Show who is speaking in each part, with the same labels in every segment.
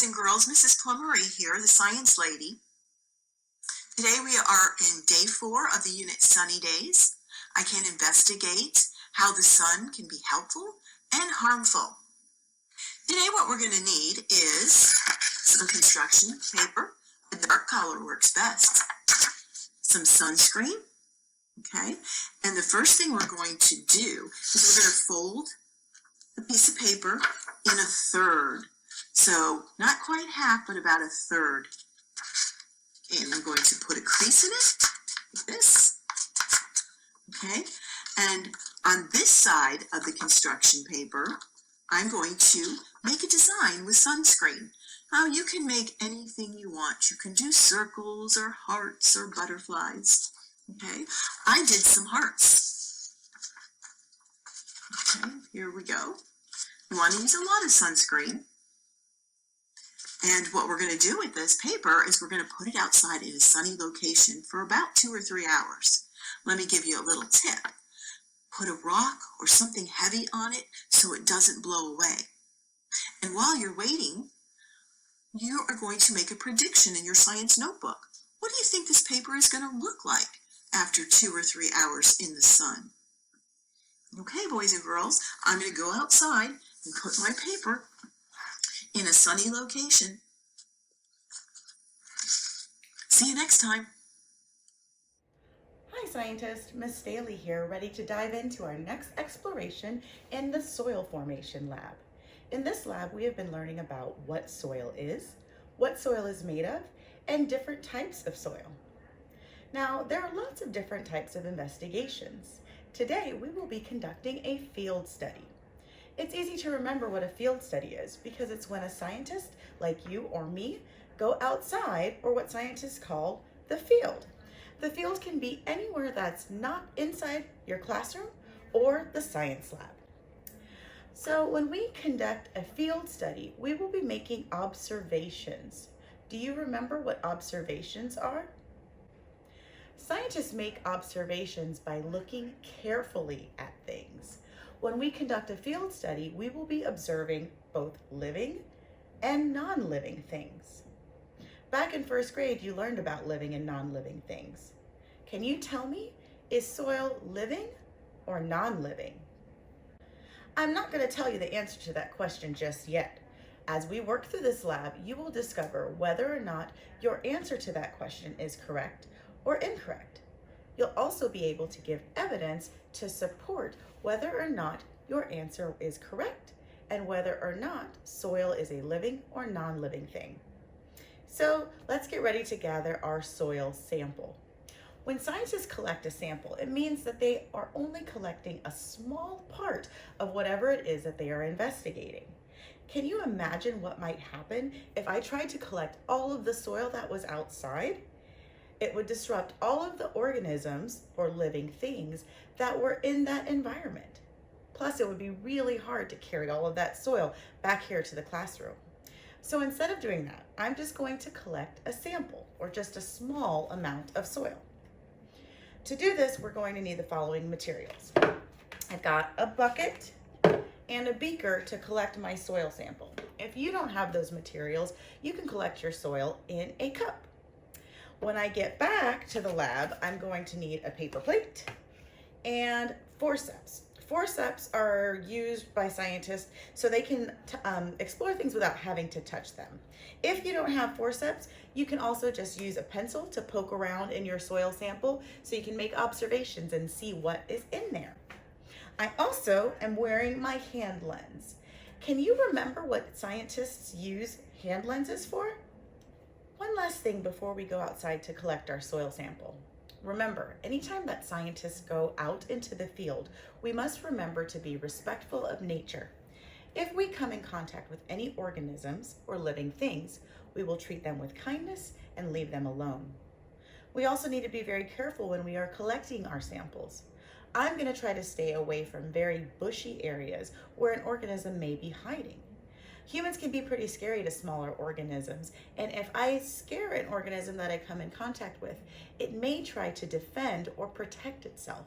Speaker 1: boys and girls. Mrs. Plummery here, the science lady. Today we are in day 4 of the unit Sunny Days. I can investigate how the sun can be helpful and harmful. Today what we're going to need is some construction paper. A dark color works best. Some sunscreen. Okay, and the first thing we're going to do is we're going to fold the piece of paper in a third. So not quite half, but about a third. And I'm going to put a crease in it, like this. Okay, and on this side of the construction paper, I'm going to make a design with sunscreen. Now you can make anything you want. You can do circles or hearts or butterflies. Okay, I did some hearts. Okay, here we go. You want to use a lot of sunscreen. And what we're going to do with this paper is we're going to put it outside in a sunny location for about 2 or 3 hours. Let me give you a little tip. Put a rock or something heavy on it so it doesn't blow away. And while you're waiting, you are going to make a prediction in your science notebook. What do you think this paper is going to look like after 2 or 3 hours in the sun? Okay, boys and girls, I'm going to go outside and put my paper in a sunny location. See you next time.
Speaker 2: Hi scientists, Miss Staley here, ready to dive into our next exploration in the soil formation lab. In this lab, we have been learning about what soil is made of, and different types of soil. Now, there are lots of different types of investigations. Today, we will be conducting a field study. It's easy to remember what a field study is because it's when a scientist like you or me go outside, or what scientists call the field. The field can be anywhere that's not inside your classroom or the science lab. So when we conduct a field study, we will be making observations. Do you remember what observations are? Scientists make observations by looking carefully at things. When we conduct a field study, we will be observing both living and non-living things. Back in first grade, you learned about living and non-living things. Can you tell me, is soil living or non-living? I'm not going to tell you the answer to that question just yet. As we work through this lab, you will discover whether or not your answer to that question is correct or incorrect. You'll also be able to give evidence to support whether or not your answer is correct and whether or not soil is a living or non-living thing. So let's get ready to gather our soil sample. When scientists collect a sample, it means that they are only collecting a small part of whatever it is that they are investigating. Can you imagine what might happen if I tried to collect all of the soil that was outside? It would disrupt all of the organisms or living things that were in that environment. Plus, it would be really hard to carry all of that soil back here to the classroom. So instead of doing that, I'm just going to collect a sample or just a small amount of soil. To do this, we're going to need the following materials. I've got a bucket and a beaker to collect my soil sample. If you don't have those materials, you can collect your soil in a cup. When I get back to the lab, I'm going to need a paper plate and forceps. Forceps are used by scientists so they can explore things without having to touch them. If you don't have forceps, you can also just use a pencil to poke around in your soil sample so you can make observations and see what is in there. I also am wearing my hand lens. Can you remember what scientists use hand lenses for? One last thing before we go outside to collect our soil sample. Remember, anytime that scientists go out into the field, we must remember to be respectful of nature. If we come in contact with any organisms or living things, we will treat them with kindness and leave them alone. We also need to be very careful when we are collecting our samples. I'm going to try to stay away from very bushy areas where an organism may be hiding. Humans can be pretty scary to smaller organisms, and if I scare an organism that I come in contact with, it may try to defend or protect itself.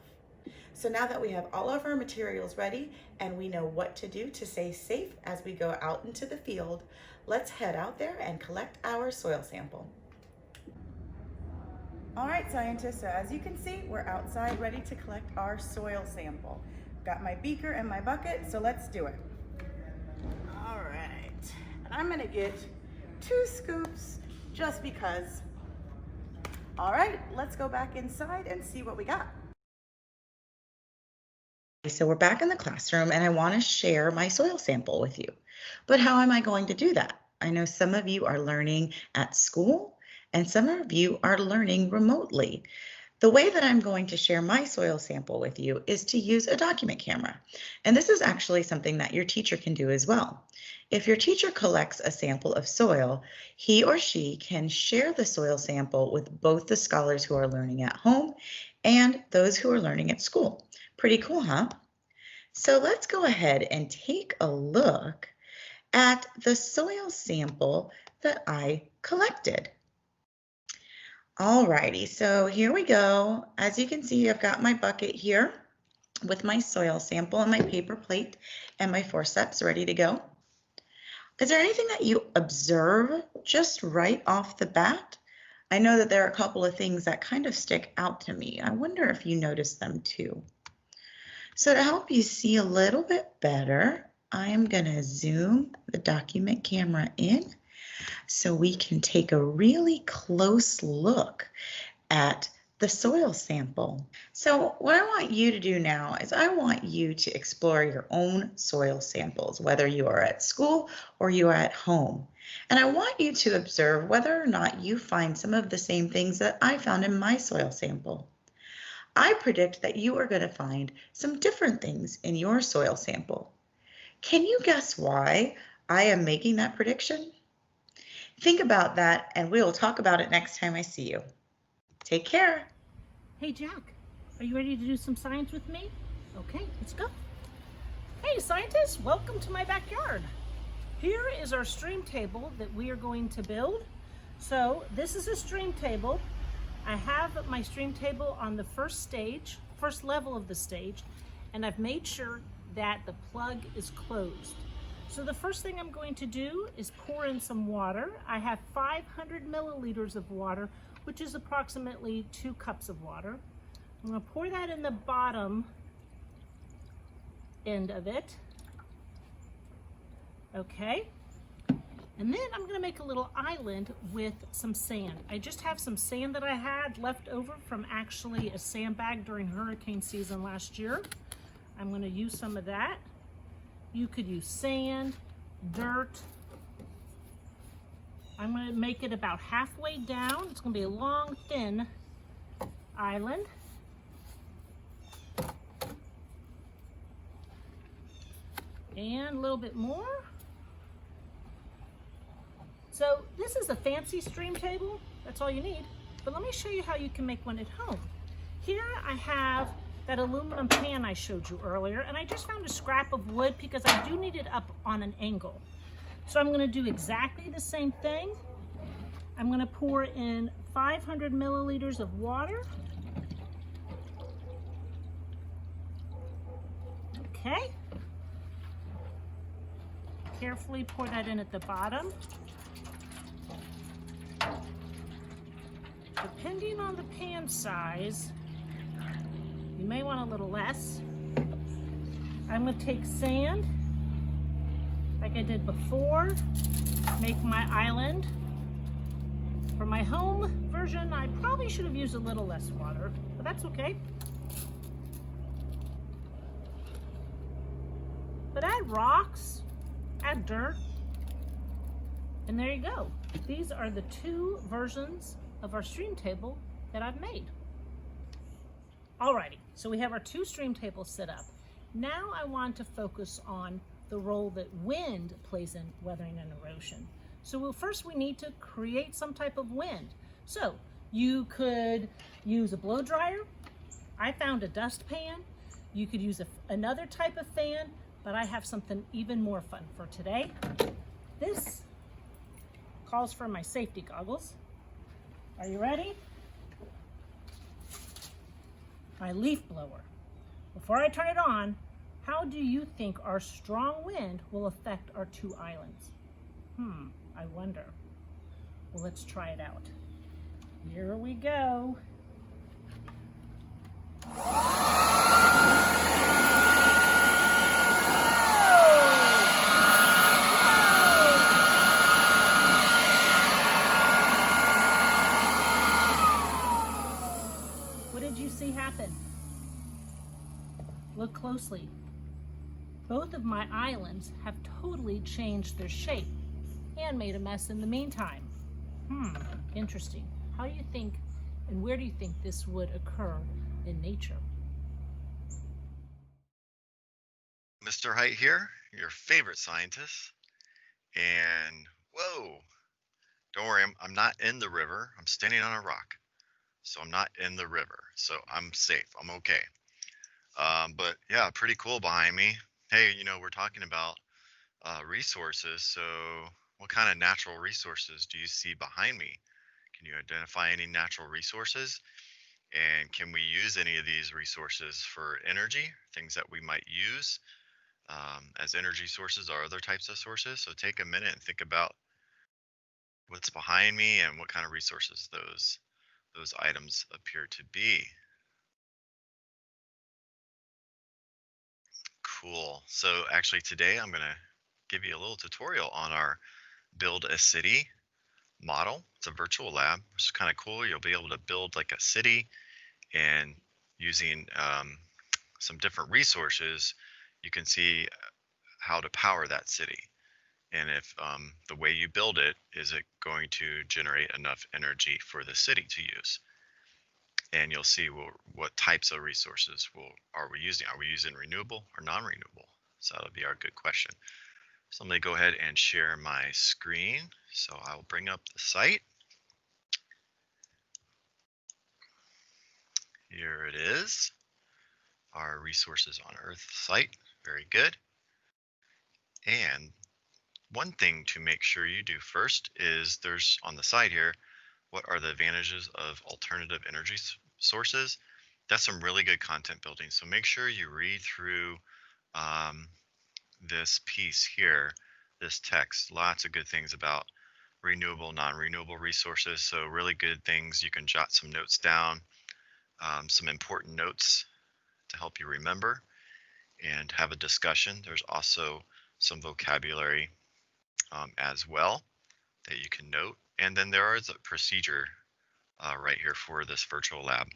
Speaker 2: So now that we have all of our materials ready and we know what to do to stay safe as we go out into the field, Let's head out there and collect our soil sample. All right, scientists, so as you can see, we're outside ready to collect our soil sample. Got my beaker and my bucket, so let's do it. All right, and I'm gonna get 2 scoops just because. All right, let's go back inside and see what we got. So we're back in the classroom and I want to share my soil sample with you. But how am I going to do that? I know some of you are learning at school and some of you are learning remotely. The way that I'm going to share my soil sample with you is to use a document camera. And this is actually something that your teacher can do as well. If your teacher collects a sample of soil, he or she can share the soil sample with both the scholars who are learning at home and those who are learning at school. Pretty cool, huh? So let's go ahead and take a look at the soil sample that I collected. Alrighty, so here we go. As you can see, I've got my bucket here with my soil sample and my paper plate and my forceps ready to go. Is there anything that you observe just right off the bat? I know that there are a couple of things that kind of stick out to me. I wonder if you notice them too. So to help you see a little bit better, I am going to zoom the document camera in so we can take a really close look at the soil sample. So what I want you to do now is I want you to explore your own soil samples, whether you are at school or you are at home. And I want you to observe whether or not you find some of the same things that I found in my soil sample. I predict that you are going to find some different things in your soil sample. Can you guess why I am making that prediction? Think about that and we will talk about it next time I see you. Take care.
Speaker 3: Hey Jack, are you ready to do some science with me? Okay, let's go. Hey scientists, welcome to my backyard. Here is our stream table that we are going to build. So this is a stream table. I have my stream table on the first level of the stage, and I've made sure that the plug is closed. So the first thing I'm going to do is pour in some water. I have 500 milliliters of water, which is approximately 2 cups of water. I'm going to pour that in the bottom end of it. Okay. And then I'm going to make a little island with some sand. I just have some sand that I had left over from actually a sandbag during hurricane season last year. I'm going to use some of that. You could use sand, dirt. I'm going to make it about halfway down. It's going to be a long, thin island. And a little bit more. So this is a fancy stream table. That's all you need. But let me show you how you can make one at home. Here I have that aluminum pan I showed you earlier, and I just found a scrap of wood because I do need it up on an angle. So I'm gonna do exactly the same thing. I'm gonna pour in 500 milliliters of water. Okay. Carefully pour that in at the bottom. Depending on the pan size, you may want a little less. I'm going to take sand, like I did before, make my island. For my home version, I probably should have used a little less water, but that's okay. But add rocks, add dirt, and there you go. These are the 2 versions of our stream table that I've made. Alrighty, so we have our 2 stream tables set up. Now I want to focus on the role that wind plays in weathering and erosion. So first we need to create some type of wind. So you could use a blow dryer. I found a dustpan. You could use another type of fan, but I have something even more fun for today. This calls for my safety goggles. Are you ready? My leaf blower. Before I turn it on, how do you think our strong wind will affect our 2 islands? I wonder. Well, let's try it out. Here we go. What did you see happen? Look closely. Both of my islands have totally changed their shape and made a mess in the meantime. Interesting. How do you think and where do you think this would occur in nature?
Speaker 4: Mr. Height here, your favorite scientist. And whoa, don't worry, I'm not in the river. I'm standing on a rock. So I'm not in the river. So I'm safe. I'm okay. But yeah, pretty cool behind me. Hey, we're talking about resources. So what kind of natural resources do you see behind me? Can you identify any natural resources? And can we use any of these resources for energy, things that we might use as energy sources or other types of sources? So take a minute and think about what's behind me and what kind of resources those items appear to be. Cool. So actually today I'm going to give you a little tutorial on our build a city model. It's a virtual lab, which is kind of cool. You'll be able to build like a city and using some different resources, you can see how to power that city. And if the way you build it, is it going to generate enough energy for the city to use? And you'll see what types of resources are we using? Are we using renewable or non-renewable? So that'll be our good question. So I'm going to go ahead and share my screen. So I'll bring up the site. Here it is, our resources on Earth site. Very good. And one thing to make sure you do first is there's on the side here, what are the advantages of alternative energy sources? That's some really good content building. So make sure you read through this piece here, this text, lots of good things about renewable, non-renewable resources. So really good things. You can jot some notes down, some important notes to help you remember and have a discussion. There's also some vocabulary as well that you can note. And then there is a procedure right here for this virtual lab.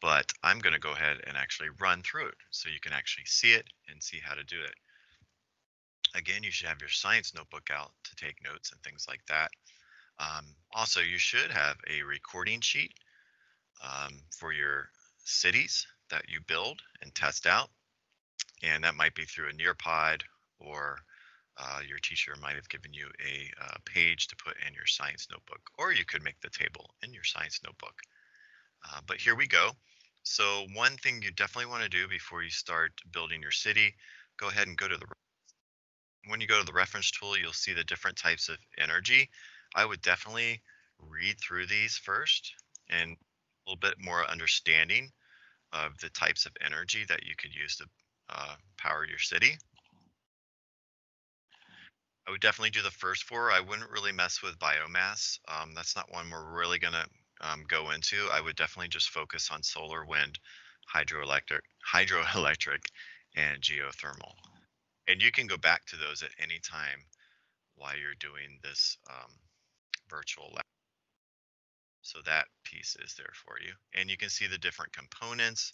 Speaker 4: But I'm going to go ahead and actually run through it so you can actually see it and see how to do it. Again, you should have your science notebook out to take notes and things like that. Also, you should have a recording sheet for your cities that you build and test out. And that might be through a Nearpod, or your teacher might have given you a page to put in your science notebook, or you could make the table in your science notebook. But here we go. So one thing you definitely want to do before you start building your city, go ahead and when you go to the reference tool, you'll see the different types of energy. I would definitely read through these first and a little bit more understanding of the types of energy that you could use to power your city. I would definitely do the first four. I wouldn't really mess with biomass. That's not one we're really going to go into. I would definitely just focus on solar, wind, hydroelectric, and geothermal. And you can go back to those at any time while you're doing this virtual lab. So that piece is there for you. And you can see the different components.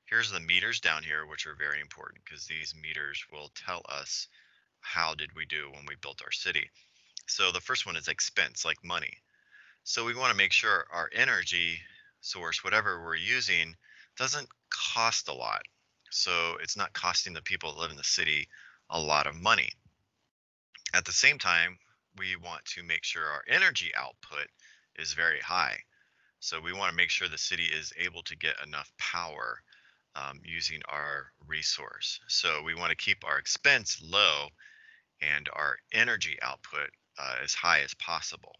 Speaker 4: Here's the meters down here, which are very important because these meters will tell us how did we do when we built our city. So the first one is expense, like money. So we want to make sure our energy source, whatever we're using, doesn't cost a lot. So it's not costing the people that live in the city a lot of money. At the same time, we want to make sure our energy output is very high. So we want to make sure the city is able to get enough power using our resource. So we want to keep our expense low and our energy output as high as possible.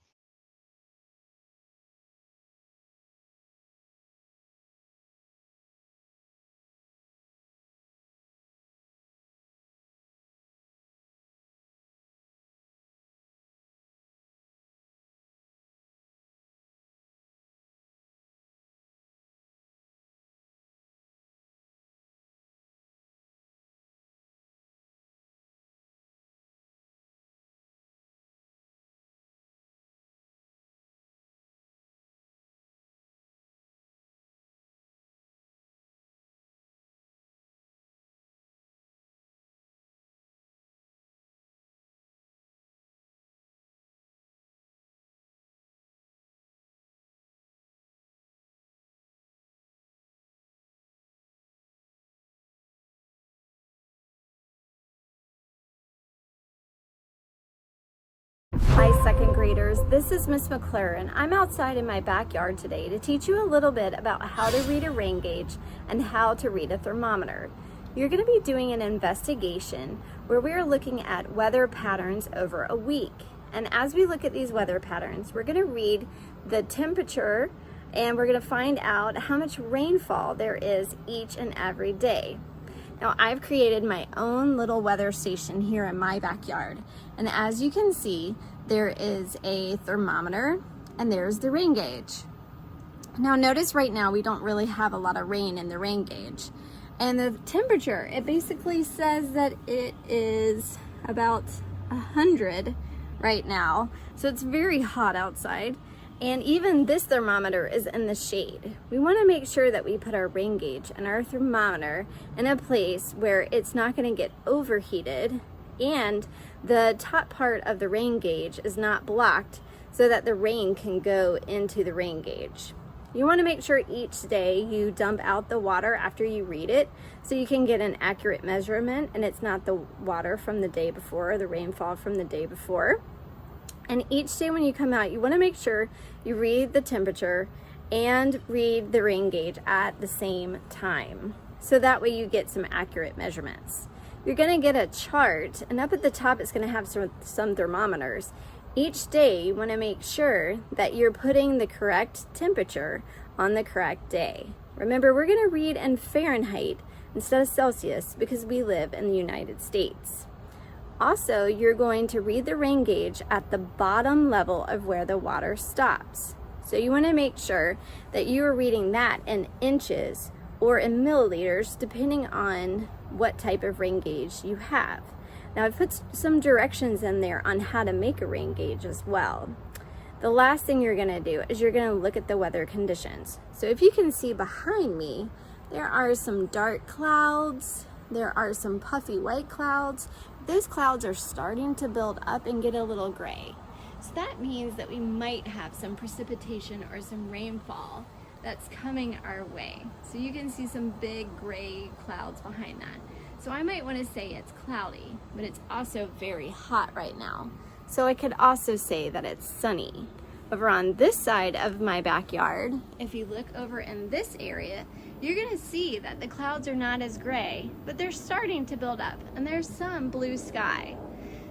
Speaker 5: Hi, second graders. This is Miss McClure, and I'm outside in my backyard today to teach you a little bit about how to read a rain gauge and how to read a thermometer. You're going to be doing an investigation where we are looking at weather patterns over a week. And as we look at these weather patterns, we're going to read the temperature and we're going to find out how much rainfall there is each and every day. Now, I've created my own little weather station here in my backyard. And as you can see, there is a thermometer and there's the rain gauge. Now notice right now we don't really have a lot of rain in the rain gauge. And the temperature, it basically says that it is about 100 right now. So it's very hot outside. And even this thermometer is in the shade. We want to make sure that we put our rain gauge and our thermometer in a place where it's not going to get overheated and the top part of the rain gauge is not blocked so that the rain can go into the rain gauge. You want to make sure each day you dump out the water after you read it so you can get an accurate measurement and it's not the water from the day before or the rainfall from the day before. And each day when you come out, you want to make sure you read the temperature and read the rain gauge at the same time. So that way you get some accurate measurements. You're going to get a chart, and up at the top it's going to have some thermometers. Each day you want to make sure that you're putting the correct temperature on the correct day. Remember, we're going to read in Fahrenheit instead of Celsius because we live in the United States. Also, you're going to read the rain gauge at the bottom level of where the water stops. So you want to make sure that you are reading that in inches or in milliliters, depending on what type of rain gauge you have. Now, I've put some directions in there on how to make a rain gauge as well. The last thing you're going to do is you're going to look at the weather conditions. So if you can see behind me, there are some dark clouds. There are some puffy white clouds. Those clouds are starting to build up and get a little gray. So that means that we might have some precipitation or some rainfall that's coming our way. So you can see some big gray clouds behind that. So I might want to say it's cloudy, but it's also very hot right now. So I could also say that it's sunny. Over on this side of my backyard, if you look over in this area, you're going to see that the clouds are not as gray, but they're starting to build up and there's some blue sky.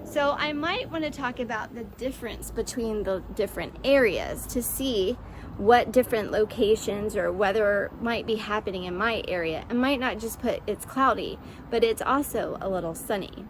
Speaker 5: So I might want to talk about the difference between the different areas to see what different locations or weather might be happening in my area. I might not just put it's cloudy, but it's also a little sunny.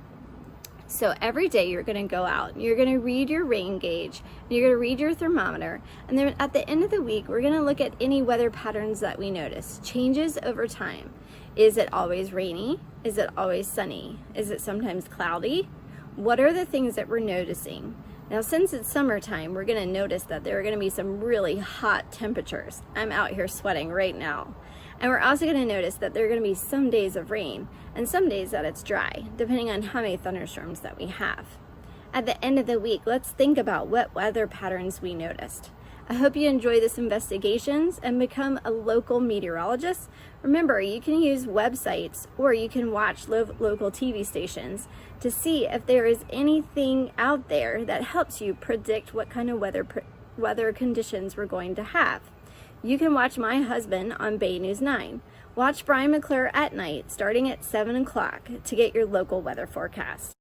Speaker 5: So every day you're going to go out and you're going to read your rain gauge, and you're going to read your thermometer, and then at the end of the week we're going to look at any weather patterns that we notice. Changes over time. Is it always rainy? Is it always sunny? Is it sometimes cloudy? What are the things that we're noticing? Now, since it's summertime, we're going to notice that there are going to be some really hot temperatures. I'm out here sweating right now. And we're also going to notice that there are going to be some days of rain and some days that it's dry, depending on how many thunderstorms that we have. At the end of the week, let's think about what weather patterns we noticed. I hope you enjoy this investigations and become a local meteorologist. Remember, you can use websites or you can watch local TV stations to see if there is anything out there that helps you predict what kind of weather conditions we're going to have. You can watch my husband on Bay News 9. Watch Brian McClure at night starting at 7 o'clock to get your local weather forecast.